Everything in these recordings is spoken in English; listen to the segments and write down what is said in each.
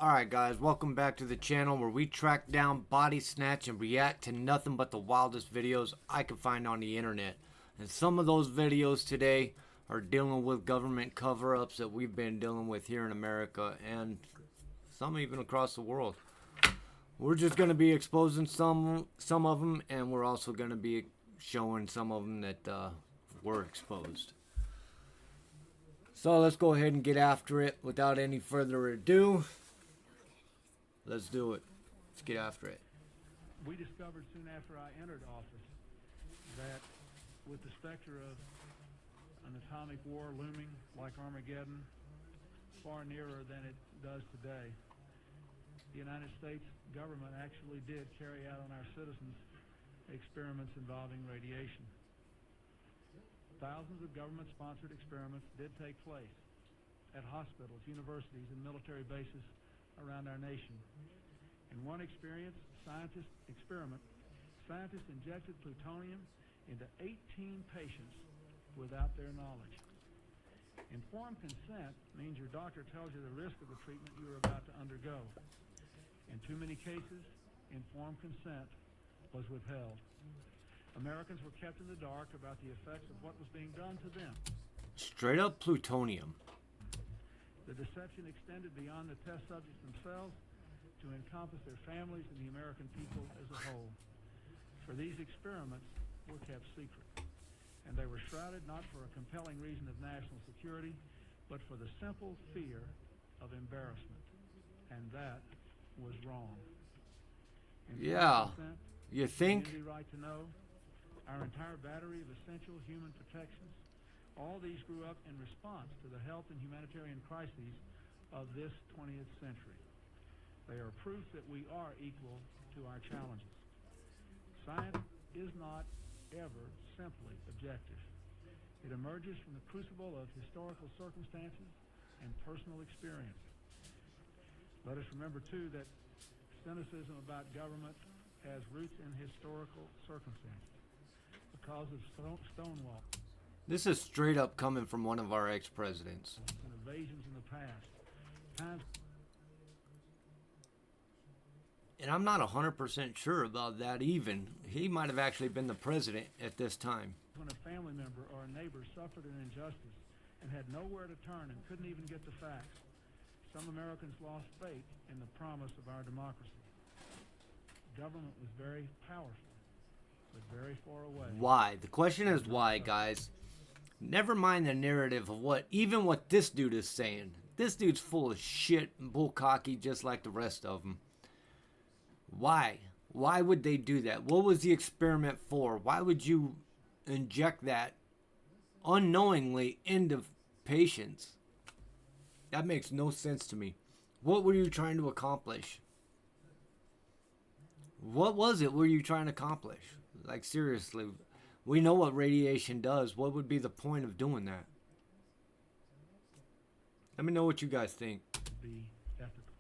Alright guys, welcome back to the channel where we track down, body snatch, and react to nothing but the wildest videos I can find on the internet. And some of those videos today are dealing with government cover-ups that we've been dealing with here in America and some even across the world. We're just going to be exposing some of them, and we're also going to be showing some of them that were exposed. So let's go ahead and get after it without any further ado. Let's do it. Let's get after it. We discovered soon after I entered office that with the specter of an atomic war looming like Armageddon far nearer than it does today, the United States government actually did carry out on our citizens experiments involving radiation. Thousands of government-sponsored experiments did take place at hospitals, universities, and military bases around our nation. In one scientists injected plutonium into 18 patients without their knowledge. Informed consent means your doctor tells you the risk of the treatment you are about to undergo. In too many cases, informed consent was withheld. Americans were kept in the dark about the effects of what was being done to them. Straight up plutonium. The deception extended beyond the test subjects themselves to encompass their families and the American people as a whole. For these experiments were kept secret, and they were shrouded not for a compelling reason of national security, but for the simple fear of embarrassment, and that was wrong. Yeah, you think? Community right to know, our entire battery of essential human protections, all these grew up in response to the health and humanitarian crises of this 20th century. They are proof that we are equal to our challenges. Science is not ever simply objective. It emerges from the crucible of historical circumstances and personal experience. Let us remember, too, that cynicism about government has roots in historical circumstances. Because of Stonewall. This is straight up coming from one of our ex-presidents. And evasions in the past. And I'm not 100% sure about that even. He might have actually been the president at this time. When a family member or a neighbor suffered an injustice and had nowhere to turn and couldn't even get the facts, some Americans lost faith in the promise of our democracy. Government was very powerful, but very far away. Why? The question is why, guys. Never mind the narrative of what this dude is saying. This dude's full of shit and bullcocky just like the rest of them. Why? Why would they do that? What was the experiment for? Why would you inject that unknowingly into patients? That makes no sense to me. What were you trying to accomplish? What was it were you trying to accomplish? Like, seriously, we know what radiation does. What would be the point of doing that? Let me know what you guys think. Be ethical.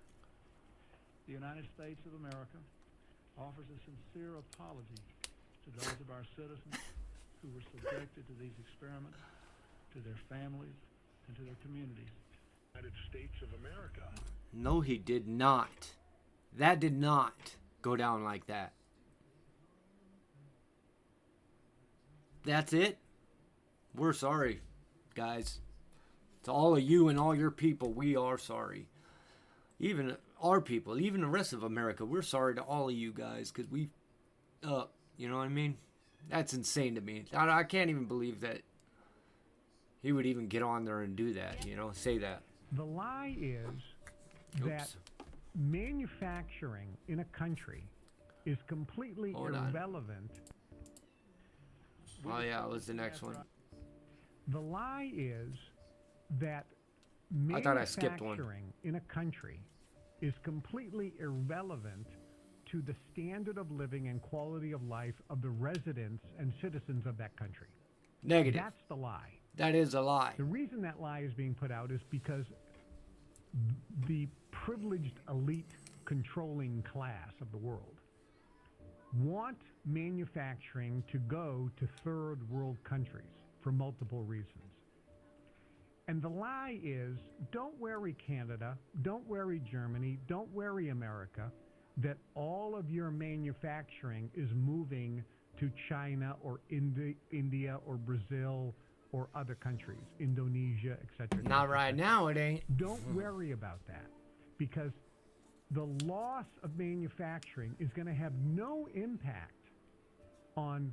The United States of America offers a sincere apology to those of our citizens who were subjected to these experiments, to their families, and to their communities. United States of America. No, he did not. That did not go down like that. That's it. We're sorry, guys. To all of you and all your people, we are sorry. Even our people, even the rest of America, we're sorry to all of you guys because we, you know what I mean? That's insane to me. I can't even believe that he would even get on there and do that, you know, say that. The lie is that manufacturing in a country is completely irrelevant. Oh yeah, it was the next one. The lie is that I thought I skipped one. manufacturing in a country is completely irrelevant to the standard of living and quality of life of the residents and citizens of that country. Negative. That's the lie. That is a lie. The reason that lie is being put out is because the privileged elite controlling class of the world want manufacturing to go to third world countries for multiple reasons. And the lie is, don't worry, Canada, don't worry, Germany, don't worry, America, that all of your manufacturing is moving to China or India or Brazil or other countries, Indonesia, etc. Not right now, it ain't. Don't worry about that, because the loss of manufacturing is going to have no impact on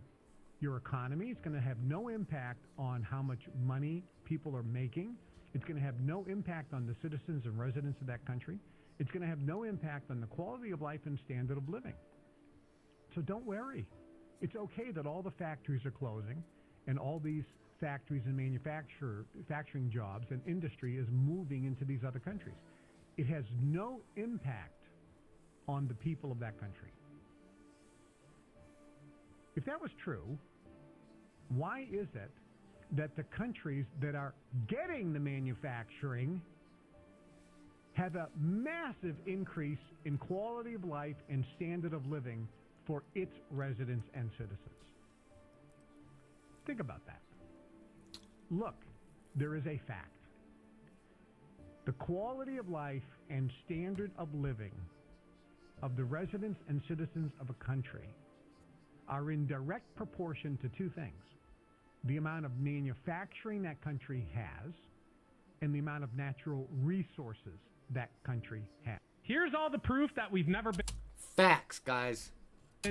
your economy. It's going to have no impact on how much money people are making. It's going to have no impact on the citizens and residents of that country. It's going to have no impact on the quality of life and standard of living. So don't worry. It's okay that all the factories are closing and all these factories and manufacturing jobs and industry is moving into these other countries. It has no impact on the people of that country. If that was true, why is it that the countries that are getting the manufacturing have a massive increase in quality of life and standard of living for its residents and citizens? Think about that. Look, there is a fact. The quality of life and standard of living of the residents and citizens of a country are in direct proportion to two things: the amount of manufacturing that country has and the amount of natural resources that country has. Here's all the proof that we've never been Facts, guys.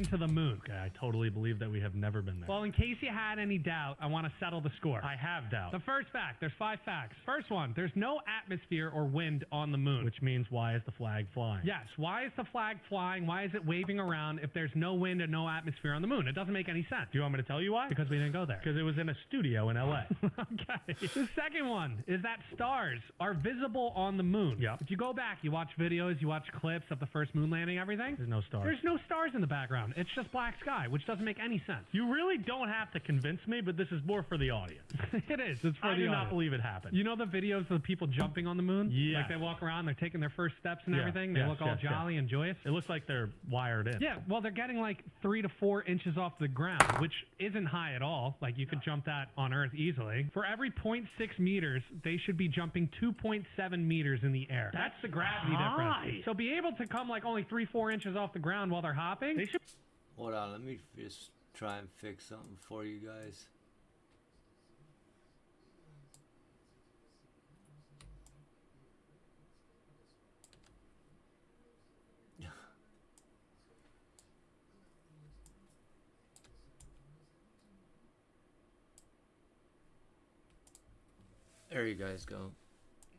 to the moon. Okay, I totally believe that we have never been there. Well, in case you had any doubt, I want to settle the score. I have doubt. The first fact, there's 5 facts. First one, there's no atmosphere or wind on the moon. Which means, why is the flag flying? Yes, why is the flag flying? Why is it waving around if there's no wind and no atmosphere on the moon? It doesn't make any sense. Do you want me to tell you why? Because we didn't go there. Because it was in a studio in LA. Okay. The second one is that stars are visible on the moon. Yep. If you go back, you watch videos, you watch clips of the first moon landing, everything. There's no stars. There's no stars in the background. It's just black sky, which doesn't make any sense. You really don't have to convince me, but this is more for the audience. It is. It's for I the do audience. not believe it happened. You know the videos of the people jumping on the moon? Yeah. Like they walk around, they're taking their first steps and Yeah. everything. They Yes, look all yes, yes. jolly and joyous. It looks like they're wired in. Yeah, well, they're getting like 3 to 4 inches off the ground, which isn't high at all. Like you could jump that on Earth easily. For every 0.6 meters, they should be jumping 2.7 meters in the air. That's the gravity high. difference. So be able to come like only 3-4 inches off the ground while they're hopping. They should. Hold on, let me just try and fix something for you guys. There you guys go.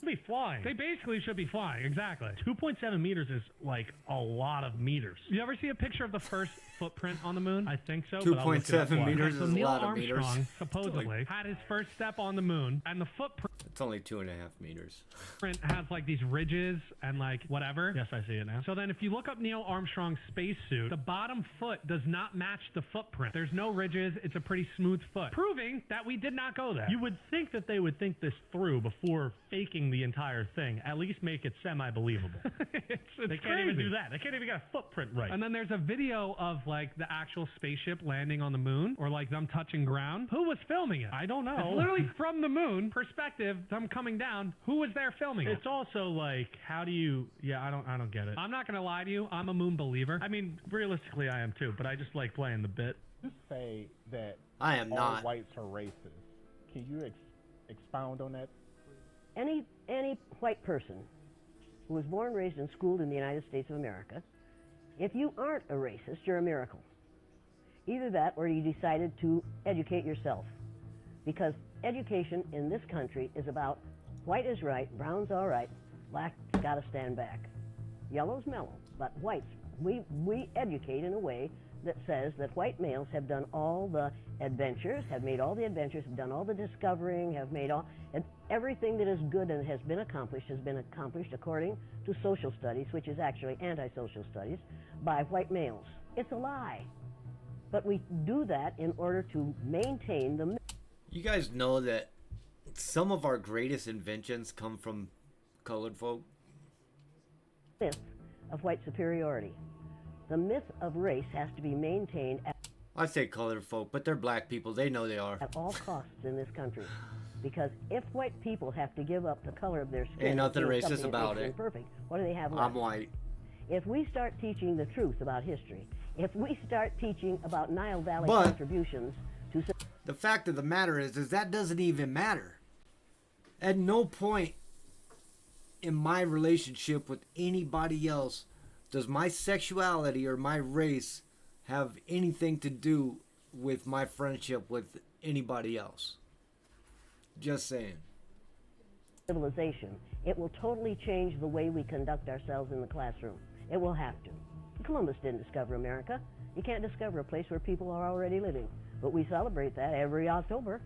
be flying. They basically should be flying, exactly. 2.7 meters is like a lot of meters. You ever see a picture of the first footprint on the moon? I think so. but I'll look it up 2.7 why. meters So is a Neil lot of meters. Armstrong supposedly had his first step on the moon, and the footprint It's only 2.5 meters. has like these ridges and like whatever. Yes, I see it now. So then if you look up Neil Armstrong's spacesuit, the bottom foot does not match the footprint. There's no ridges. It's a pretty smooth foot, proving that we did not go there. You would think that they would think this through before faking the entire thing. At least make it semi-believable. it's They can't even do that. They can't even get a footprint right. And then there's a video of like the actual spaceship landing on the moon, or like them touching ground. Who was filming it? I don't know. It's literally from the moon perspective, them coming down. Who was there filming it? It's also like, how do you? Yeah, I don't get it. I'm not gonna lie to you. I'm a moon believer. I mean, realistically, I am too. But I just like playing the bit. You say that I am all not. whites are racist. Can you expound on that? Any white person who was born, raised, and schooled in the United States of America, if you aren't a racist, you're a miracle. Either that or you decided to educate yourself. Because education in this country is about white is right, brown's all right, black's got to stand back. Yellow's mellow, but whites, we educate in a way that says that white males have done all the adventures, have made all the adventures, have done all the discovering, have made all, and everything that is good and has been accomplished according to social studies, which is actually anti-social studies, by white males. It's a lie. But we do that in order to maintain the... You guys know that some of our greatest inventions come from colored folk? myth of white superiority. The myth of race has to be maintained I say colored folk, but they're black people. They know they are. at all costs in this country. Because if white people have to give up the color of their skin, Ain't nothing to racist something that about makes them it. perfect, what do they have left? I'm white. If we start teaching the truth about history, if we start teaching about Nile Valley But contributions to the fact of the matter is that doesn't even matter. At no point in my relationship with anybody else does my sexuality or my race have anything to do with my friendship with anybody else. Just saying. civilization, it will totally change the way we conduct ourselves in the classroom. It will have to. Columbus didn't discover America. You can't discover a place where people are already living. But we celebrate that every October.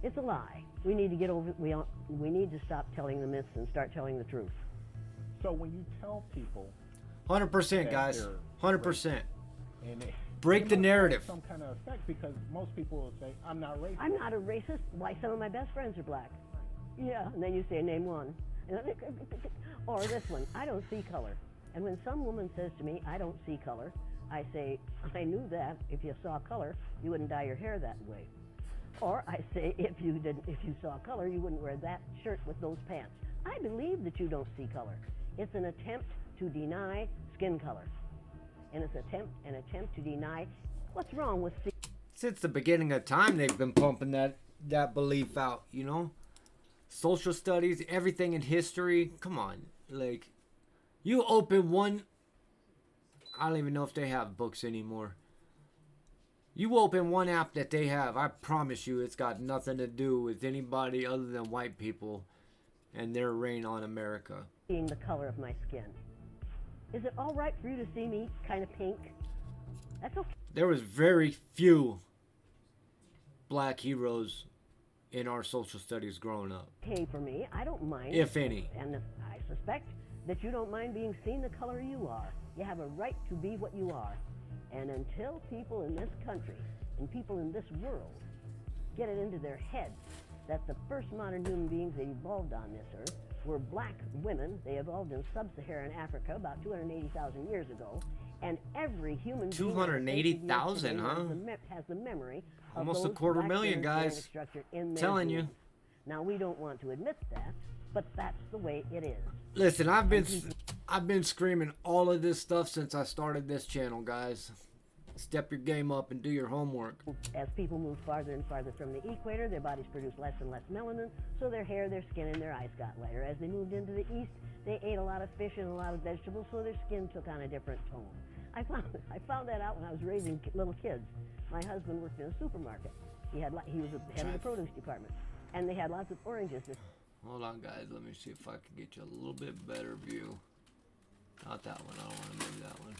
It's a lie. We need to get over. We need to stop telling the myths and start telling the truth. So when you tell people 100%, guys. they're 100%. and Break the must have narrative. some kind of effect, because most people will say, I'm not racist. I'm not a racist. Why, some of my best friends are black. Yeah, and then you say, name one. Or this one, I don't see color. And when some woman says to me, I don't see color, I say, I knew that. If you saw color, you wouldn't dye your hair that way. Or I say, if you saw color, you wouldn't wear that shirt with those pants. I believe that you don't see color. It's an attempt to deny skin color. And it's an attempt to deny what's wrong with Since the beginning of time, they've been pumping that belief out, you know? Social studies, everything in history. Come on. Like, you open one... I don't even know if they have books anymore. You open one app that they have, I promise you it's got nothing to do with anybody other than white people and their reign on America. seeing the color of my skin. Is it all right for you to see me kind of pink? That's okay. There was very few black heroes in our social studies growing up. Okay for me. I don't mind. If any. And I suspect that you don't mind being seen the color you are. You have a right to be what you are. And until people in this country and people in this world get it into their heads that the first modern human beings that evolved on this earth were black women, they evolved in sub-Saharan Africa about 280,000 years ago, and every human being 280,000, huh? has the memory of Almost those a quarter black million, women's genetic guys. structure in their Telling you. genes. Now, we don't want to admit that, but that's the way it is. Listen, I've been screaming all of this stuff since I started this channel, guys. Step your game up and do your homework. As people move farther and farther from the equator, their bodies produce less and less melanin, so their hair, their skin, and their eyes got lighter. As they moved into the east, they ate a lot of fish and a lot of vegetables, so their skin took on a different tone. I found that out when I was raising little kids. My husband worked in a supermarket. He was the head of the produce department, and they had lots of oranges. Hold on, guys. Let me see if I can get you a little bit better view. Not that one. I don't want to move that one.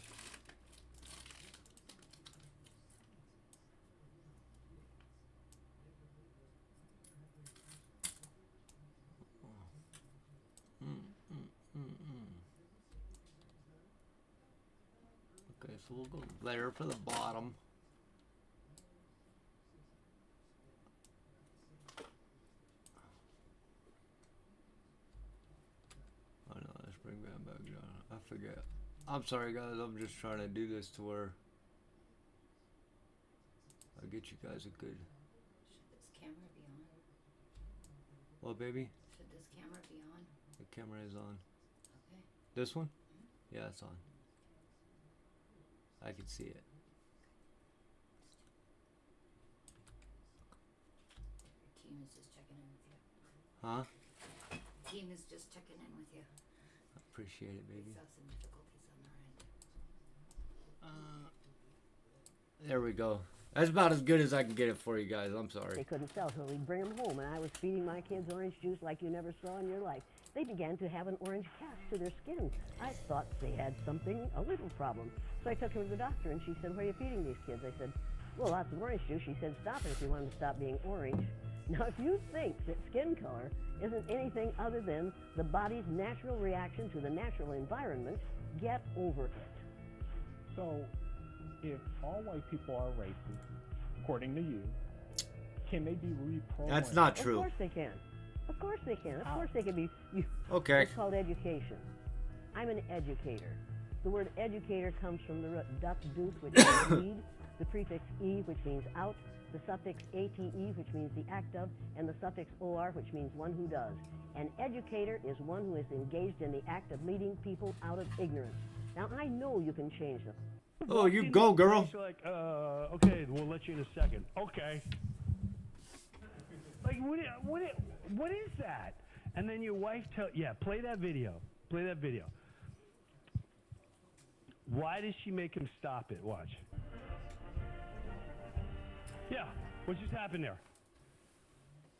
Okay, so we'll go there for the bottom. Oh no, let's bring that back down. I forget. I'm sorry, guys. I'm just trying to do this to where I get you guys a good. Should this camera be on? What, baby? Should this camera be on? The camera is on. Okay. This one? Yeah, it's on. I can see it. Team is just checking in with you. Huh? Team is just checking in with you. I appreciate it, We baby. saw some difficulties on our end. There we go. That's about as good as I can get it for you guys. I'm They sorry. couldn't sell, so we'd bring them home, and I was feeding my kids orange juice like you never saw in your life. They began to have an orange cast to their skin. I thought they had a little problem. So I took them to the doctor, and she said, what are you feeding these kids? I said, well, lots of orange juice. She said, stop it if you want them to stop being orange. Now, if you think that skin color isn't anything other than the body's natural reaction to the natural environment, get over it. So, if all white people are racist, according to you, can they be reprogrammed? That's not Of true. course they can. Of course they can. Of How? course they can be. Okay. It's called education. I'm an educator. The word educator comes from the root duck deuce, which means weed, the prefix e, which means out, the suffix ate, which means the act of, and the suffix or, which means one who does. An educator is one who is engaged in the act of leading people out of ignorance. Now, I know you can change them. Oh, you go, girl. Like, okay, we'll let you in a second. Okay. Like, what is that? And then your wife play that video. Play that video. Why does she make him stop it? Watch. Yeah, what just happened there?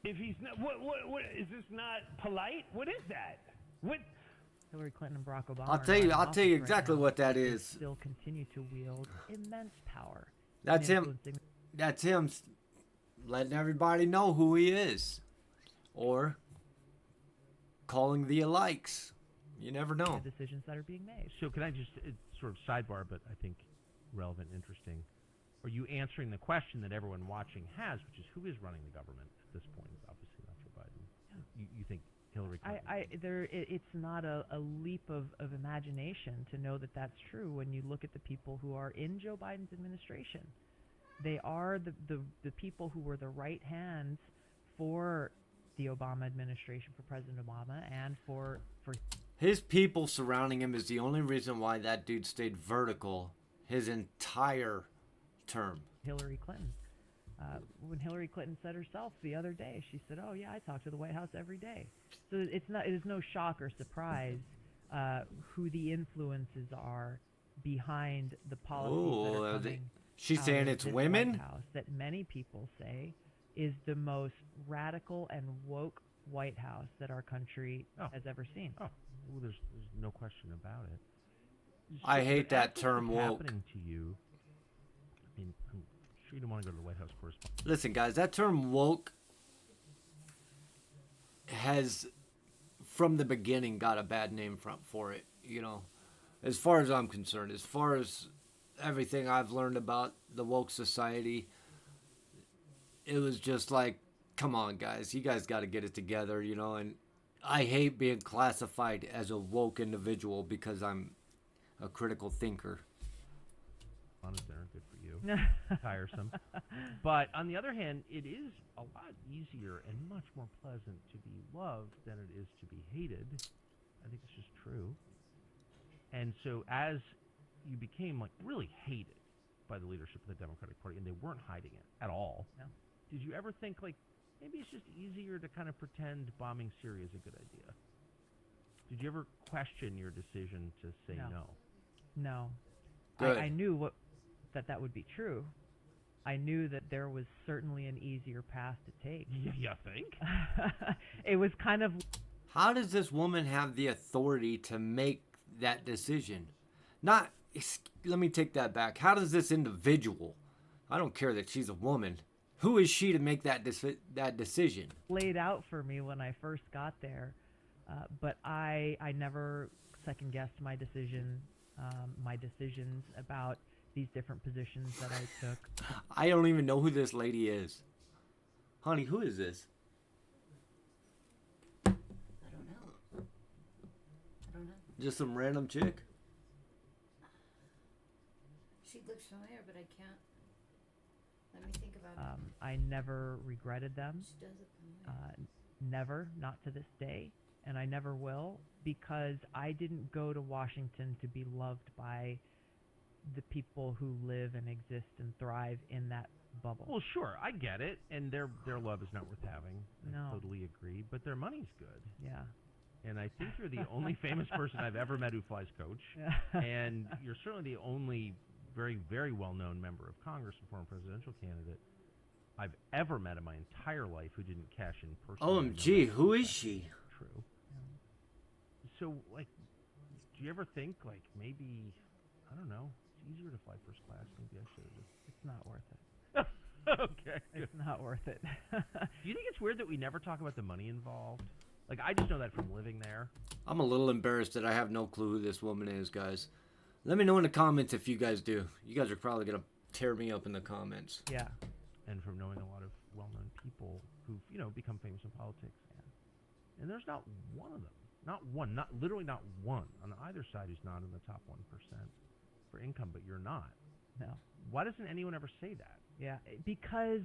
If he's not, what is this not polite? What is that? What? Hillary Clinton and Barack Obama. I'll tell you exactly what that is. Still continue to wield immense power. That's him. That's him letting everybody know who he is, or calling the alikes. You never know. The decisions that are being made. So can I just sort of sidebar, but I think relevant, interesting. Are you answering the question that everyone watching has, which is who is running the government at this point? Is obviously not Joe Biden. Yeah. You think Hillary Clinton? It's not a leap of imagination to know that that's true when you look at the people who are in Joe Biden's administration. They are the people who were the right hands for the Obama administration, for President Obama, and for his people surrounding him is the only reason why that dude stayed vertical his entire term. Hillary Clinton. When Hillary Clinton said herself the other day, she said, "Oh yeah, I talk to the White House every day." So it is no shock or surprise who the influences are behind the policies that are coming. She's saying it's women? White House that many people say is the most radical and woke White House that our country has ever seen. Oh, well, there's no question about it. I hate that term woke. Happening to you. I mean, I'm sure you don't want to go to the White House correspondent. Listen, guys, that term woke has, from the beginning, got a bad name for it. You know, as far as I'm concerned, as far as everything I've learned about the woke society, it was just like, come on, guys, you guys got to get it together, you know. And I hate being classified as a woke individual because I'm a critical thinker. They're good for you. Tiresome. But on the other hand, it is a lot easier and much more pleasant to be loved than it is to be hated. I think it's just true. And so as you became like really hated by the leadership of the Democratic Party, and they weren't hiding it at all, no. Did you ever think like maybe it's just easier to kind of pretend bombing Syria is a good idea? Did you ever question your decision to say no? No. Good. I knew that would be true. I knew that there was certainly an easier path to take. You think? It was kind of... How does this woman have the authority to make that decision? Let me take that back. How does this individual, I don't care that she's a woman, who is she to make that decision? Laid out for me when I first got there, but I never second-guessed my decisions about these different positions that I took. I don't even know who this lady is. Honey, who is this? I don't know. Just some random chick? She looks familiar, but I can't. Let me think about it. I never regretted them. She does look familiar. Never, not to this day, and I never will, because I didn't go to Washington to be loved by the people who live and exist and thrive in that bubble. Well, sure, I get it, and their love is not worth having. No. I totally agree, but their money's good. Yeah. And I think you're the only famous person I've ever met who flies coach, and you're certainly the only very, very well-known member of Congress and former presidential candidate I've ever met in my entire life who didn't cash in personally. OMG, who is she? True. So, like, do you ever think, like, maybe, I don't know, it's easier to fly first class. Maybe I should have just... It's not worth it. Okay. It's not worth it. Do you think it's weird that we never talk about the money involved? Like, I just know that from living there. I'm a little embarrassed that I have no clue who this woman is, guys. Let me know in the comments if you guys do. You guys are probably going to tear me up in the comments. Yeah. And from knowing a lot of well-known people who've, you know, become famous in politics. Yeah. And there's not one of them. Literally not one on either side who's not in the top 1% for income, but you're not. No. Why doesn't anyone ever say that? Yeah, because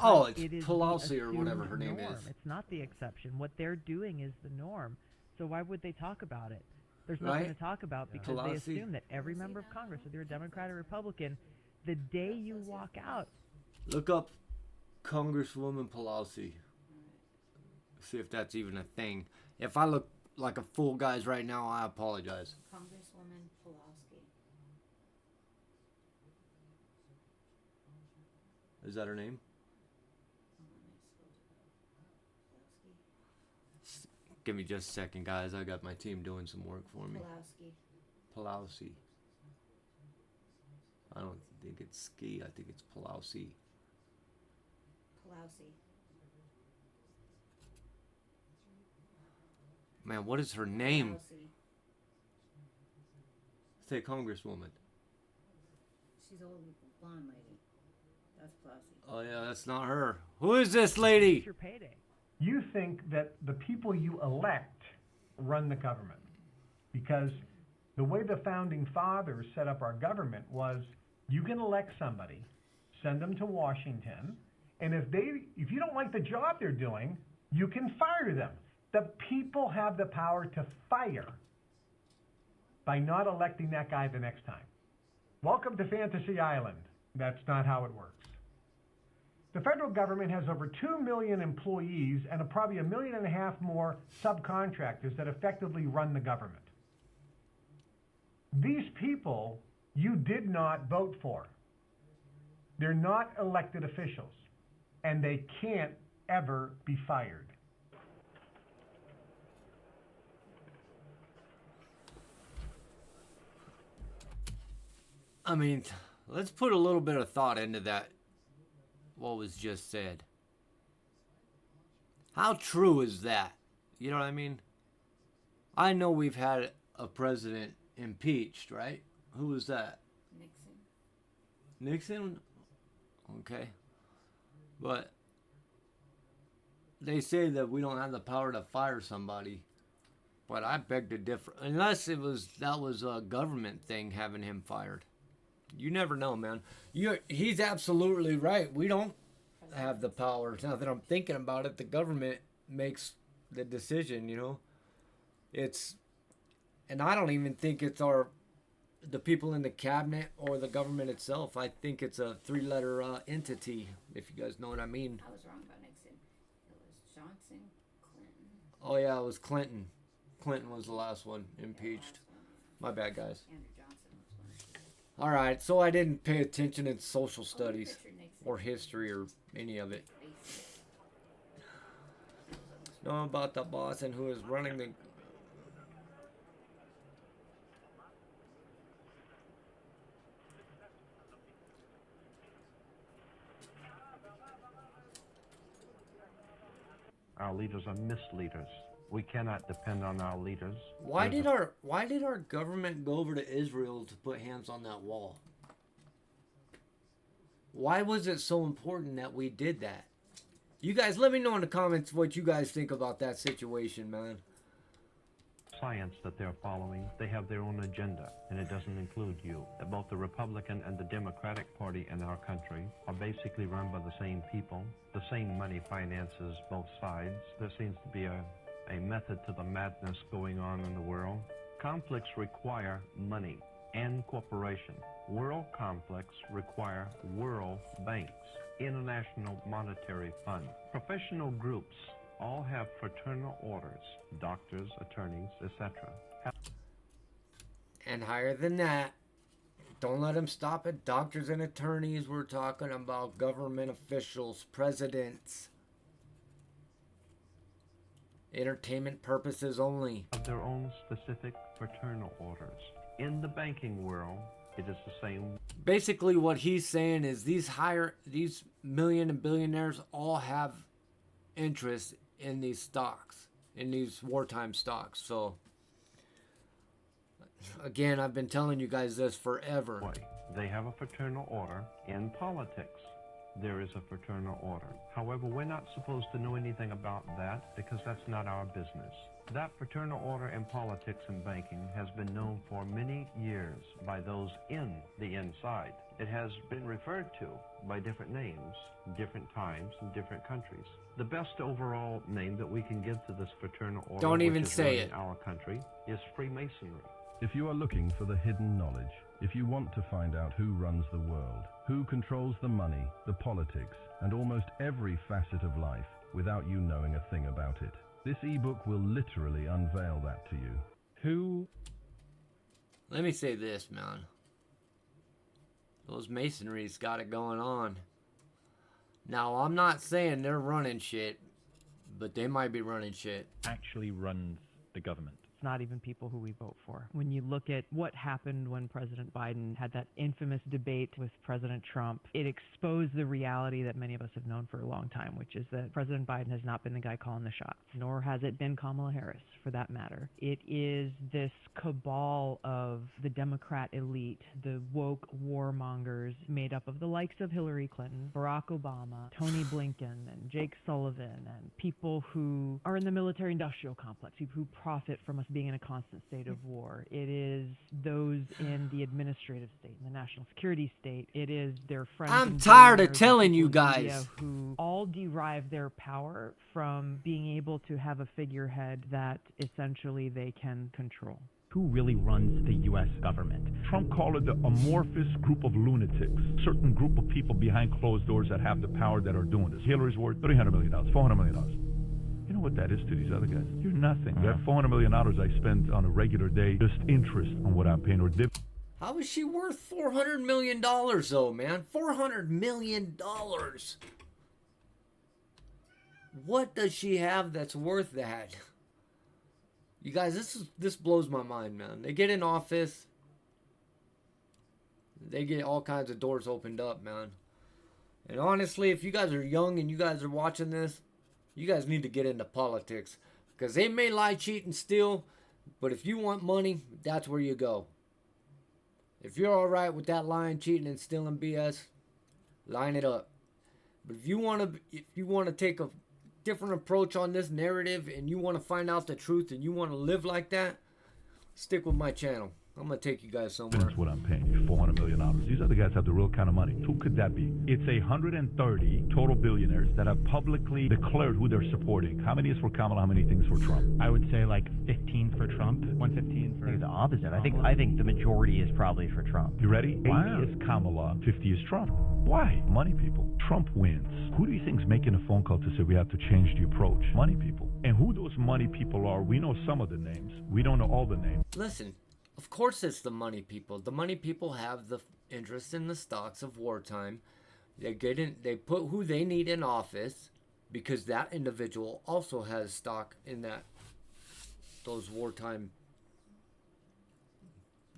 Oh, it's it is Pelosi the or whatever assumed her name norm. is. It's not the exception. What they're doing is the norm. So why would they talk about it? There's nothing Right? to talk about because Pelosi. they assume that every member of Congress, whether you're a Democrat or Republican, the day you walk out, Look up Congresswoman Pelosi. See if that's even a thing. If I look like a fool, guys, right now, I apologize. Congresswoman Pulaski. Is that her name? Give me just a second, guys. I got my team doing some work for me. Pulaski. Pelosi. I don't think it's ski. I think it's Pelosi. Pulaski. Man, what is her name? Pulaski. Say Congresswoman. She's old blonde lady. That's Pulaski. Oh yeah, that's not her. Who is this lady? it's your payday. You think that the people you elect run the government. Because the way the founding fathers set up our government was you can elect somebody, send them to Washington, and if you don't like the job they're doing, you can fire them. The people have the power to fire by not electing that guy the next time. Welcome to Fantasy Island. That's not how it works. The federal government has over 2 million employees and probably 1.5 million more subcontractors that effectively run the government. These people you did not vote for. They're not elected officials, and they can't ever be fired. I mean, let's put a little bit of thought into that. What was just said. How true is that? You know what I mean? I know we've had a president impeached, right? Who was that? Nixon. Nixon? Okay. But they say that we don't have the power to fire somebody. But I beg to differ. Unless that was a government thing having him fired. You never know, man. He's absolutely right. We don't have the power. Now that I'm thinking about it, the government makes the decision, you know. And I don't even think it's the people in the cabinet or the government itself. I think it's a 3-letter entity, if you guys know what I mean. I was wrong about Nixon. It was Johnson, Clinton. Oh yeah, it was Clinton. Clinton was the last one impeached. My bad, guys. Andrew Johnson was one. All right, so I didn't pay attention in social studies or history or any of it. Know about the boss and who is running the... Our leaders are misleaders. We cannot depend on our leaders. Why did our government go over to Israel to put hands on that wall? Why was it so important that we did that? You guys, let me know in the comments what you guys think about that situation, man. Science that they're following, they have their own agenda, and it doesn't include you. Both the Republican and the Democratic Party in our country are basically run by the same people. The same money finances both sides. There seems to be a method to the madness going on in the world. Conflicts require money and cooperation. World conflicts require world banks, International Monetary Fund. Professional groups all have fraternal orders, doctors, attorneys, etc. And higher than that, don't let them stop at doctors and attorneys. We're talking about government officials, presidents. Entertainment purposes only. Have their own specific fraternal orders. In the banking world, it is the same. Basically what he's saying is these million and billionaires all have interest in these stocks, in these wartime stocks. So again, I've been telling you guys this forever. They have a fraternal order in politics. there is a fraternal order. However, we're not supposed to know anything about that because that's not our business. That fraternal order in politics and banking has been known for many years by those in the inside. It has been referred to by different names, different times, in different countries. The best overall name that we can give to this fraternal order, Don't even which is say running it. our country, is Freemasonry. If you are looking for the hidden knowledge, if you want to find out who runs the world, who controls the money, the politics, and almost every facet of life without you knowing a thing about it, this ebook will literally unveil that to you. Who? Let me say this, man. Those Masonries got it going on. Now, I'm not saying they're running shit, but they might be running shit. Actually runs the government. It's not even people who we vote for. When you look at what happened when President Biden had that infamous debate with President Trump, it exposed the reality that many of us have known for a long time, which is that President Biden has not been the guy calling the shots, nor has it been Kamala Harris, for that matter. It is this cabal of the Democrat elite, the woke warmongers made up of the likes of Hillary Clinton, Barack Obama, Tony Blinken, and Jake Sullivan, and people who are in the military-industrial complex, people who profit from us being in a constant state of war. It is those in the administrative state, in the national security state. It is their friends. I'm tired of telling you people in guys. media who all derive their power from being able to have a figurehead that essentially they can control. Who really runs the U.S. government? Trump called it the amorphous group of lunatics. Certain group of people behind closed doors that have the power that are doing this. Hillary's worth $300 million, $400 million. You know what that is to these other guys? You're nothing. That $400 million I spend on a regular day, just interest on what I'm paying or div. How is she worth $400 million though, man? $400 million. What does she have that's worth that? You guys, this blows my mind, man. They get in office, they get all kinds of doors opened up, man. And honestly, if you guys are young and you guys are watching this, you guys need to get into politics. Because they may lie, cheat, and steal, but if you want money, that's where you go. If you're alright with that lying, cheating, and stealing BS, line it up. But if you want to take a different approach on this narrative and you want to find out the truth and you want to live like that, stick with my channel. I'm going to take you guys somewhere. That's what I'm paying you, $400 million. These other guys have the real kind of money. Who could that be? It's 130 total billionaires that have publicly declared who they're supporting. How many is for Kamala? How many things for Trump? I would say like 15 for Trump, 115 for... I think the opposite. I think the majority is probably for Trump. You ready? Wow. 80 is Kamala, 50 is Trump. Why? Money people. Trump wins. Who do you think is making a phone call to say we have to change the approach? Money people. And who those money people are, we know some of the names. We don't know all the names. Listen, of course it's the money people. The money people have the interest in the stocks of wartime. They put who they need in office because that individual also has stock in those wartime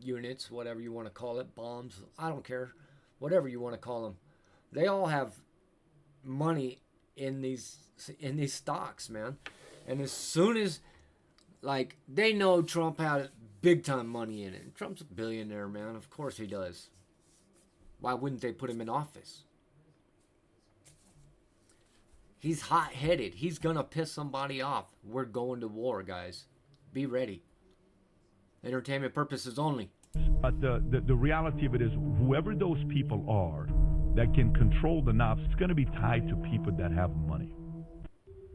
units, whatever you want to call it, bombs, I don't care, whatever you want to call them. They all have money in these stocks, man. And as soon as, like, they know Trump had big time money in it. Trump's a billionaire, man. Of course he does. Why wouldn't they put him in office? He's hot-headed. He's gonna piss somebody off. We're going to war, guys. Be ready. Entertainment purposes only. But the reality of it is, whoever those people are that can control the knobs, it's going to be tied to people that have money.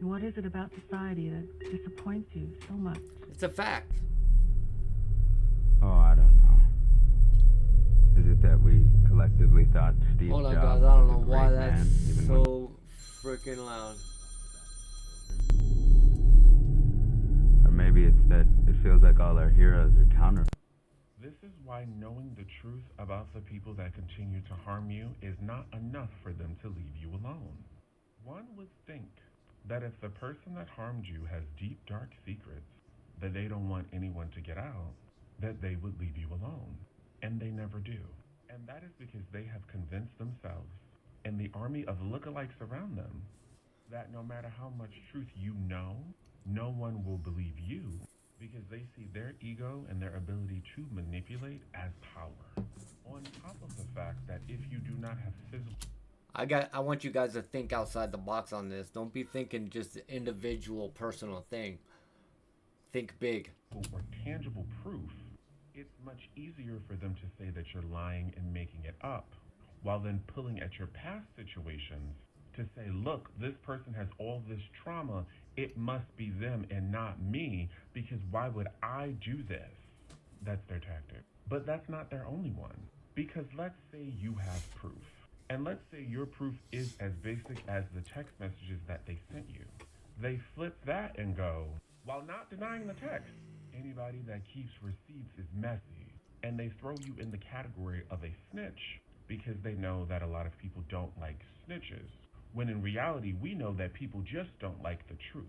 What is it about society that disappoints you so much? It's a fact. Oh, I don't know. Is it that we collectively thought Steve Hold on, Jobs guys. I don't know was a why great that's man, even so freaking loud. Or maybe it's that it feels like all our heroes are counter. This is why knowing the truth about the people that continue to harm you is not enough for them to leave you alone. One would think that if the person that harmed you has deep, dark secrets that they don't want anyone to get out, that they would leave you alone. And they never do. And that is because they have convinced themselves and the army of lookalikes around them that no matter how much truth you know, no one will believe you because they see their ego and their ability to manipulate as power. On top of the fact that if you do not have physical... I want you guys to think outside the box on this. Don't be thinking just the individual personal thing. Think big. Or tangible proof, it's much easier for them to say that you're lying and making it up, while then pulling at your past situations to say, look, this person has all this trauma, it must be them and not me, because why would I do this? That's their tactic. But that's not their only one, because let's say you have proof, and let's say your proof is as basic as the text messages that they sent you. They flip that and go, while not denying the text, anybody that keeps receipts is messy, and they throw you in the category of a snitch because they know that a lot of people don't like snitches, when in reality we know that people just don't like the truth.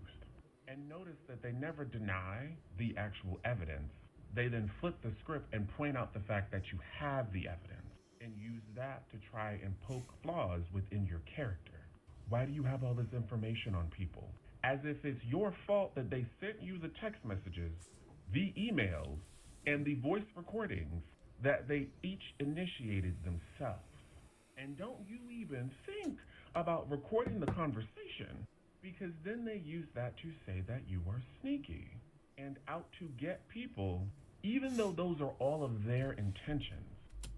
And notice that they never deny the actual evidence. They then flip the script and point out the fact that you have the evidence and use that to try and poke flaws within your character. Why do you have all this information on people? As if it's your fault that they sent you the text messages, the emails, and the voice recordings that they each initiated themselves. And don't you even think about recording the conversation, because then they use that to say that you are sneaky and out to get people, even though those are all of their intentions.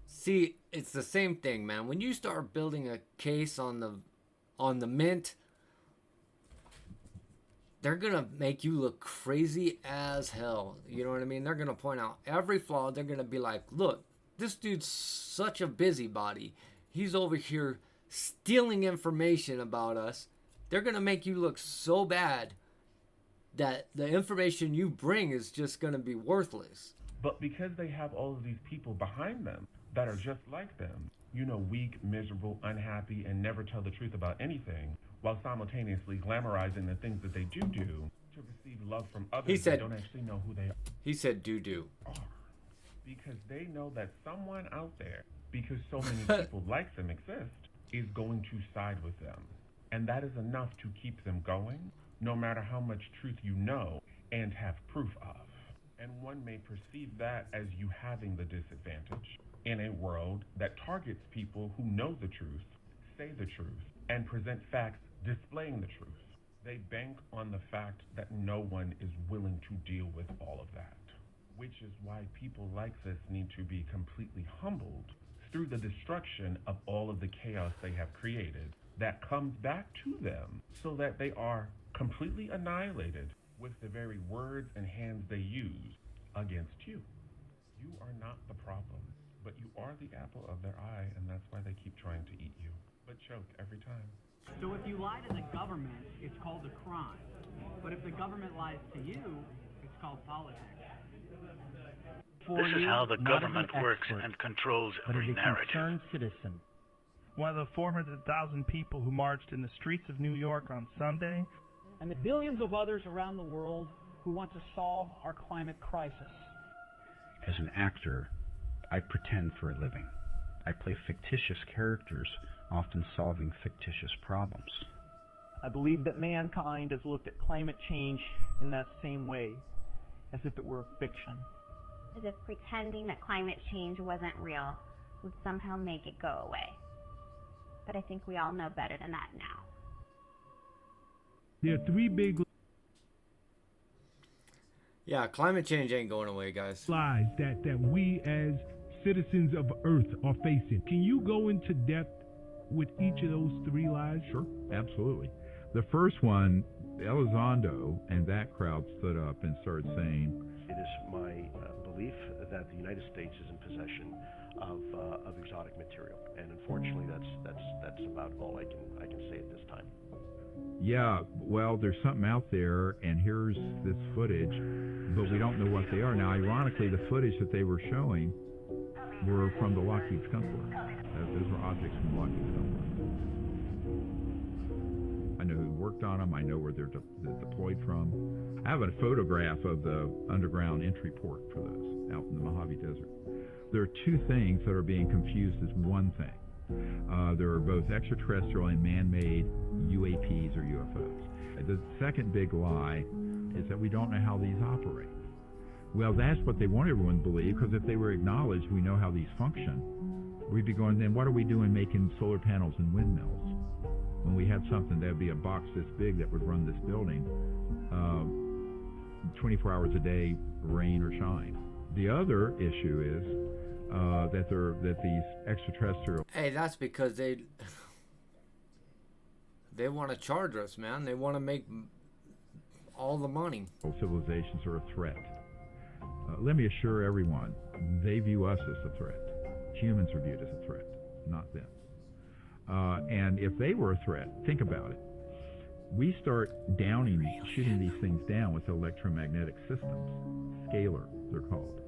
See, it's the same thing, man. When you start building a case on the mint, they're gonna make you look crazy as hell. You know what I mean? They're gonna point out every flaw. They're gonna be like, look, this dude's such a busybody. He's over here stealing information about us. They're gonna make you look so bad that the information you bring is just gonna be worthless. But because they have all of these people behind them that are just like them, you know, weak, miserable, unhappy, and never tell the truth about anything, while simultaneously glamorizing the things that they do to receive love from others that don't actually know who they are. He said do. Because they know that someone out there, because so many people like them exist, is going to side with them. And that is enough to keep them going, no matter how much truth you know and have proof of. And one may perceive that as you having the disadvantage in a world that targets people who know the truth, say the truth, and present facts displaying the truth. They bank on the fact that no one is willing to deal with all of that, which is why people like this need to be completely humbled through the destruction of all of the chaos they have created that comes back to them, so that they are completely annihilated with the very words and hands they use against you. You are not the problem, but you are the apple of their eye, and that's why they keep trying to eat you, but choke every time. So if you lie to the government, it's called a crime. But if the government lies to you, it's called politics. This is how the government works and controls every narrative. Concerned citizen. One of the 400,000 people who marched in the streets of New York on Sunday, And the billions of others around the world who want to solve our climate crisis. As an actor, I pretend for a living. I play fictitious characters, often solving fictitious problems. I believe that mankind has looked at climate change in that same way, as if it were fiction. As if pretending that climate change wasn't real would somehow make it go away. But I think we all know better than that now. There are three big Yeah, climate change ain't going away, guys. lies that we as citizens of Earth are facing. Can you go into depth with each of those three lies? Sure, absolutely. The first one, Elizondo and that crowd stood up and started saying, It is my belief that the United States is in possession of exotic material, and unfortunately, that's about all I can say at this time. yeah, well, there's something out there, and here's this footage, but we don't know what they are. Now, ironically, the footage that they were showing were from the Lockheed Skunk Works. Those were objects from the Lockheed Skunk Works. I know who worked on them. I know where they're deployed from. I have a photograph of the underground entry port for those out in the Mojave Desert. There are two things that are being confused as one thing. There are both extraterrestrial and man-made UAPs or UFOs. The second big lie is that we don't know how these operate. Well, that's what they want everyone to believe, because if they were acknowledged, we know how these function. We'd be going, then what are we doing making solar panels and windmills? when we had something that would be a box this big that would run this building 24 hours a day, rain or shine. The other issue is that these extraterrestrial... Hey, that's because they want to charge us, man. They want to make all the money. Civilizations are a threat. Let me assure everyone, they view us as a threat. Humans are viewed as a threat, not them. And if they were a threat, think about it. We start shooting these things down with electromagnetic systems. Scalar, they're called.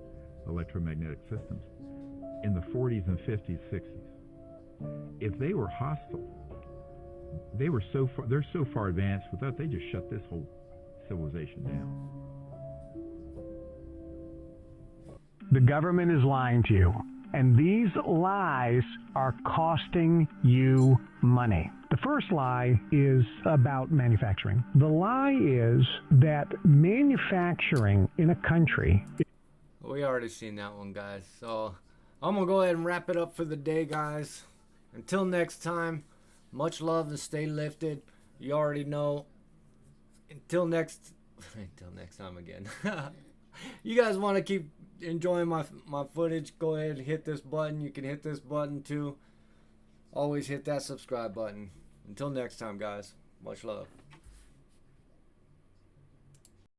Electromagnetic systems. In the 40s and 50s, 60s. If they were hostile, they're so far advanced with that, they just shut this whole civilization down. The government is lying to you, and these lies are costing you money. The first lie is about manufacturing. The lie is that manufacturing in a country... We already seen that one, guys. So I'm going to go ahead and wrap it up for the day, guys. Until next time, much love and stay lifted. You already know. Until next time again. You guys want to keep enjoying my footage, go ahead and hit this button. You can hit this button too. Always hit that subscribe button. Until next time, guys. Much love.